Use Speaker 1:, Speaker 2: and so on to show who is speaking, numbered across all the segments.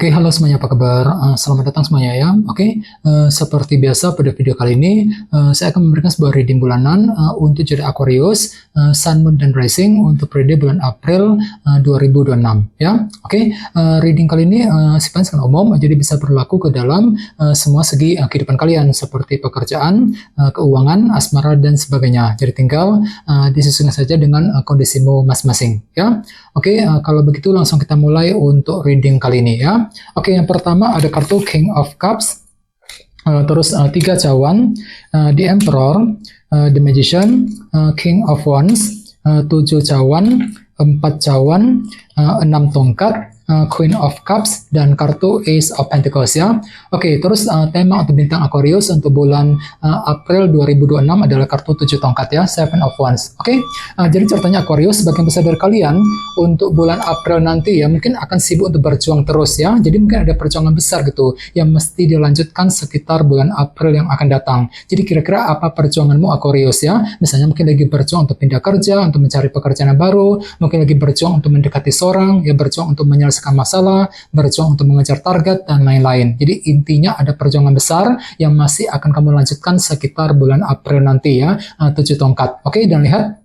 Speaker 1: Halo semuanya, apa kabar? Selamat datang semuanya ya. Seperti biasa pada video kali ini, saya akan memberikan sebuah reading bulanan untuk zodiak Aquarius, Sun, Moon, dan Rising untuk periode bulan April 2026 ya. Reading kali ini sifatnya sangat umum, jadi bisa berlaku ke dalam semua segi kehidupan kalian seperti pekerjaan, keuangan, asmara, dan sebagainya. Jadi tinggal disesuaikan saja dengan kondisimu masing-masing ya. Kalau begitu langsung kita mulai untuk reading kali ini ya. Yang pertama ada kartu King of Cups, terus 3 cawan, The Emperor, The Magician, King of Wands, 7 cawan, 4 cawan, 6 tongkat, Queen of Cups, dan kartu Ace of Pentacles ya. Terus tema untuk bintang Aquarius untuk bulan April 2026 adalah kartu 7 tongkat ya, Seven of Wands. Jadi ceritanya Aquarius, sebagian besar dari kalian untuk bulan April nanti ya mungkin akan sibuk untuk berjuang terus ya. Jadi mungkin ada perjuangan besar gitu yang mesti dilanjutkan sekitar bulan April yang akan datang. Jadi kira-kira apa perjuanganmu Aquarius ya? Misalnya mungkin lagi berjuang untuk pindah kerja, untuk mencari pekerjaan yang baru, mungkin lagi berjuang untuk mendekati seorang, ya berjuang untuk menyelesaikan masalah, berjuang untuk mengejar target, dan lain-lain. Jadi intinya ada perjuangan besar yang masih akan kamu lanjutkan sekitar bulan April nanti ya, 7 tongkat. Dan lihat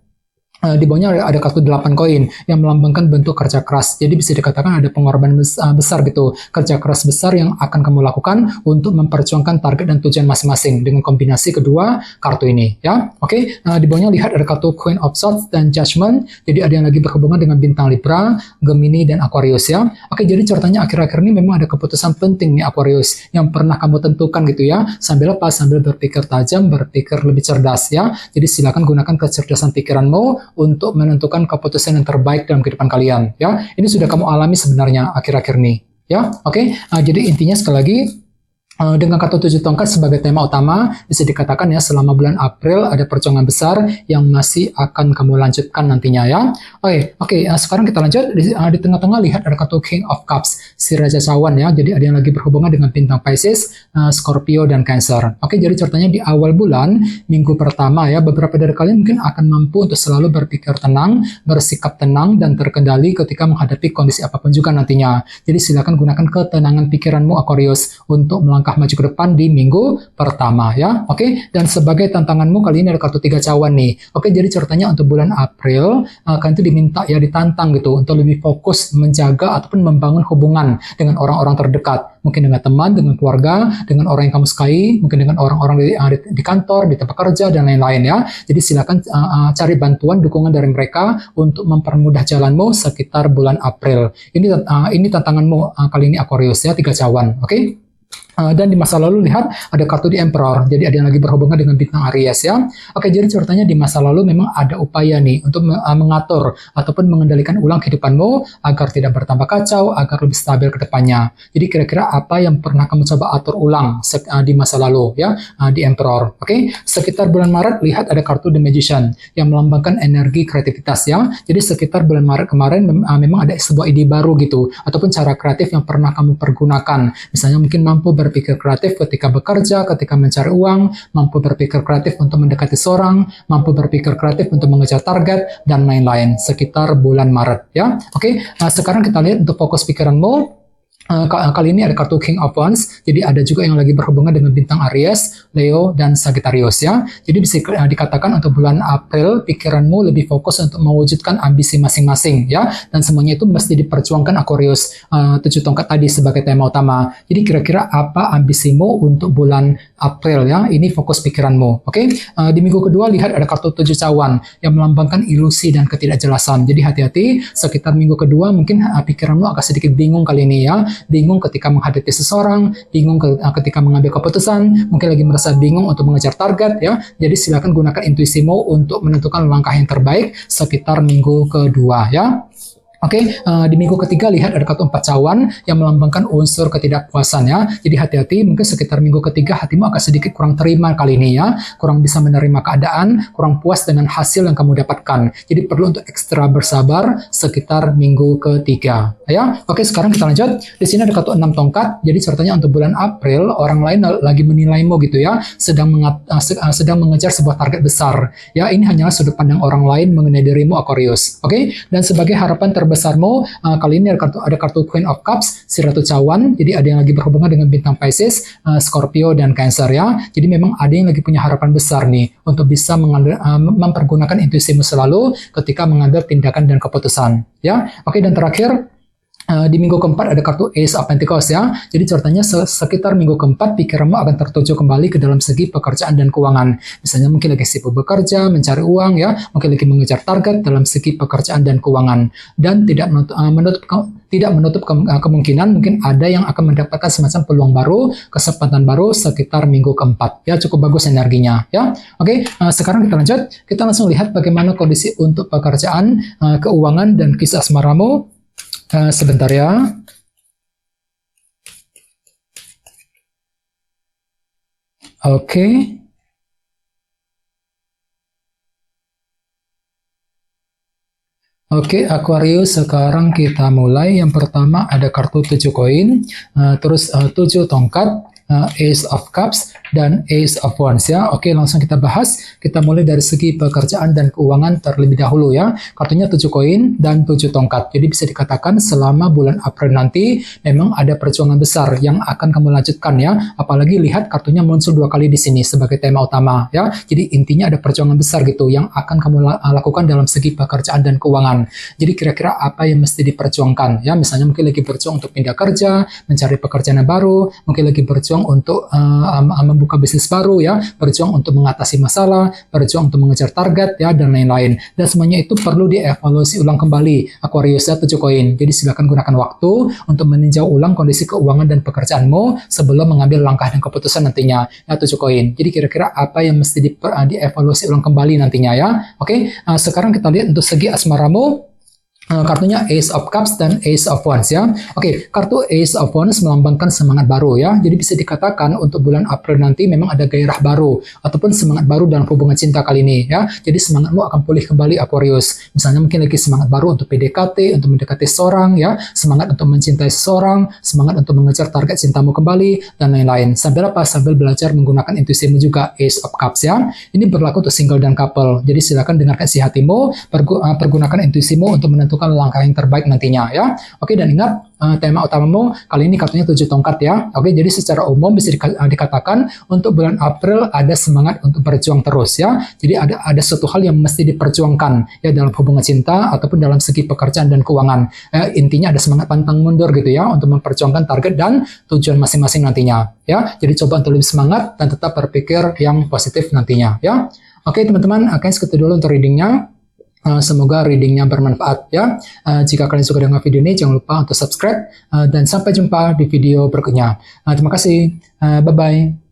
Speaker 1: di bawahnya ada kartu 8 koin yang melambangkan bentuk kerja keras. Jadi bisa dikatakan ada pengorbanan besar gitu, kerja keras besar yang akan kamu lakukan untuk memperjuangkan target dan tujuan masing-masing dengan kombinasi kedua kartu ini ya. Di bawahnya lihat ada kartu Queen of Swords dan Judgment. Jadi ada yang lagi berhubungan dengan bintang Libra, Gemini, dan Aquarius ya. Jadi ceritanya akhir-akhir ini memang ada keputusan penting nih Aquarius yang pernah kamu tentukan gitu ya. Sambil berpikir tajam, berpikir lebih cerdas ya. Jadi silakan gunakan kecerdasan pikiranmu untuk menentukan keputusan yang terbaik dalam kehidupan kalian ya. Ini sudah kamu alami sebenarnya akhir-akhir ini ya. Jadi intinya sekali lagi, dengan kartu 7 tongkat sebagai tema utama, bisa dikatakan ya selama bulan April ada perjuangan besar yang masih akan kamu lanjutkan nantinya ya. Sekarang kita lanjut di tengah-tengah lihat ada kartu King of Cups, si Raja Cawan ya. Jadi ada yang lagi berhubungan dengan bintang Pisces, Scorpio, dan Cancer. Jadi ceritanya di awal bulan, minggu pertama ya, beberapa dari kalian mungkin akan mampu untuk selalu berpikir tenang, bersikap tenang, dan terkendali ketika menghadapi kondisi apapun juga nantinya. Jadi silakan gunakan ketenangan pikiranmu Aquarius untuk melangkah maju ke depan di minggu pertama ya. Dan sebagai tantanganmu kali ini ada kartu 3 cawan nih. Jadi ceritanya untuk bulan April kalian itu diminta ya, ditantang gitu untuk lebih fokus menjaga ataupun membangun hubungan dengan orang-orang terdekat, mungkin dengan teman, dengan keluarga, dengan orang yang kamu sukai, mungkin dengan orang-orang di kantor, di tempat kerja, dan lain-lain ya. Jadi silakan cari bantuan, dukungan dari mereka untuk mempermudah jalanmu sekitar bulan April. Ini tantanganmu kali ini Aquarius ya, 3 cawan. Dan di masa lalu lihat ada kartu di Emperor. Jadi ada yang lagi berhubungan dengan bintang Aries ya. Jadi ceritanya di masa lalu memang ada upaya nih untuk mengatur ataupun mengendalikan ulang kehidupanmu agar tidak bertambah kacau, agar lebih stabil ke depannya. Jadi kira-kira apa yang pernah kamu coba atur ulang di masa lalu ya, di Emperor. Sekitar bulan Maret lihat ada kartu The Magician yang melambangkan energi kreativitas ya. Jadi sekitar bulan Maret kemarin memang ada sebuah ide baru gitu ataupun cara kreatif yang pernah kamu pergunakan. Misalnya mungkin mampu berpikir kreatif ketika bekerja, ketika mencari uang, mampu berpikir kreatif untuk mendekati seorang, mampu berpikir kreatif untuk mengejar target, dan lain-lain sekitar bulan Maret ya. Sekarang kita lihat untuk fokus pikiranmu. Kali ini ada kartu King of Wands. Jadi ada juga yang lagi berhubungan dengan bintang Aries, Leo, dan Sagittarius ya. Jadi bisa dikatakan untuk bulan April pikiranmu lebih fokus untuk mewujudkan ambisi masing-masing ya. Dan semuanya itu mesti diperjuangkan Aquarius, 7 tongkat tadi sebagai tema utama. Jadi kira-kira apa ambisimu untuk bulan April ya. Ini fokus pikiranmu. Di minggu kedua lihat ada kartu 7 cawan yang melambangkan ilusi dan ketidakjelasan. Jadi hati-hati sekitar minggu kedua mungkin pikiranmu agak sedikit bingung kali ini ya. Bingung ketika menghadapi seseorang, bingung ketika mengambil keputusan, mungkin lagi merasa bingung untuk mengejar target ya. Jadi silakan gunakan intuisimu untuk menentukan langkah yang terbaik sekitar minggu kedua ya. Di minggu ketiga lihat ada kartu 4 cawan yang melambangkan unsur ketidakpuasan ya. Jadi hati-hati, mungkin sekitar minggu ketiga hatimu agak sedikit kurang terima kali ini ya, kurang bisa menerima keadaan, kurang puas dengan hasil yang kamu dapatkan. Jadi perlu untuk ekstra bersabar sekitar minggu ketiga ya. Sekarang kita lanjut. Di sini ada kartu 6 tongkat. Jadi ceritanya untuk bulan April orang lain lagi menilaimu gitu ya, sedang mengejar sebuah target besar ya. Ini hanyalah sudut pandang orang lain mengenai dirimu Aquarius. Dan sebagai harapan terbaik terbesarmu kali ini ada kartu Queen of Cups, si Ratu Cawan. Jadi ada yang lagi berhubungan dengan bintang Pisces, Scorpio dan Cancer ya. Jadi memang ada yang lagi punya harapan besar nih untuk bisa mempergunakan intuisimu selalu ketika mengambil tindakan dan keputusan ya. Oke, dan terakhir di minggu keempat ada kartu Ace of Pentacles ya. Jadi ceritanya sekitar minggu keempat pikiranmu akan tertuju kembali ke dalam segi pekerjaan dan keuangan. Misalnya mungkin lagi sibuk bekerja, mencari uang ya, mungkin lagi mengejar target dalam segi pekerjaan dan keuangan. Dan tidak menutup kemungkinan mungkin ada yang akan mendapatkan semacam peluang baru, kesempatan baru sekitar minggu keempat. Ya, cukup bagus energinya ya. Oke, sekarang kita lanjut. Kita langsung lihat bagaimana kondisi untuk pekerjaan, keuangan dan kisah asmaramu. Sebentar ya. Oke. Oke, Aquarius, sekarang kita mulai. Yang pertama ada kartu 7 koin, terus 7 tongkat, Ace of Cups, dan Ace of Wands ya. Oke, langsung kita bahas. Kita mulai dari segi pekerjaan dan keuangan terlebih dahulu ya. Kartunya 7 koin dan 7 tongkat. Jadi bisa dikatakan selama bulan April nanti memang ada perjuangan besar yang akan kamu lanjutkan ya. Apalagi lihat kartunya muncul 2 kali di sini sebagai tema utama ya. Jadi intinya ada perjuangan besar gitu yang akan kamu lakukan dalam segi pekerjaan dan keuangan. Jadi kira-kira apa yang mesti diperjuangkan ya. Misalnya mungkin lagi berjuang untuk pindah kerja, mencari pekerjaan yang baru, mungkin lagi berjuang untuk membuka bisnis baru ya, berjuang untuk mengatasi masalah, berjuang untuk mengejar target ya, dan lain-lain. Dan semuanya itu perlu dievaluasi ulang kembali. Aquarius ya, 7 koin. Jadi silakan gunakan waktu untuk meninjau ulang kondisi keuangan dan pekerjaanmu sebelum mengambil langkah dan keputusan nantinya. Ya, 7 koin. Jadi kira-kira apa yang mesti dievaluasi ulang kembali nantinya ya. Oke, sekarang kita lihat untuk segi asmaramu. Kartunya Ace of Cups dan Ace of Wands ya. Oke, kartu Ace of Wands melambangkan semangat baru ya. Jadi bisa dikatakan untuk bulan April nanti memang ada gairah baru ataupun semangat baru dalam hubungan cinta kali ini ya. Jadi semangatmu akan pulih kembali Aquarius. Misalnya mungkin lagi semangat baru untuk PDKT, untuk mendekati seseorang ya, semangat untuk mencintai seseorang, semangat untuk mengejar target cintamu kembali dan lain-lain. Sambil apa? Sambil belajar menggunakan intuisimu juga, Ace of Cups ya. Ini berlaku untuk single dan couple. Jadi silakan dengarkan isi hatimu, pergunakan intuisimu untuk menentukan langkah yang terbaik nantinya ya. Oke, dan ingat tema utamamu kali ini kartunya 7 tongkat ya. Oke, jadi secara umum bisa dikatakan untuk bulan April ada semangat untuk berjuang terus ya. Jadi ada suatu hal yang mesti diperjuangkan ya dalam hubungan cinta ataupun dalam segi pekerjaan dan keuangan. Intinya ada semangat pantang mundur gitu ya untuk memperjuangkan target dan tujuan masing-masing nantinya ya. Jadi coba untuk lebih semangat dan tetap berpikir yang positif nantinya ya. Oke teman-teman, segitu dulu untuk readingnya. Semoga readingnya bermanfaat ya. Jika kalian suka dengan video ini, jangan lupa untuk subscribe dan sampai jumpa di video berikutnya. Terima kasih. Bye-bye.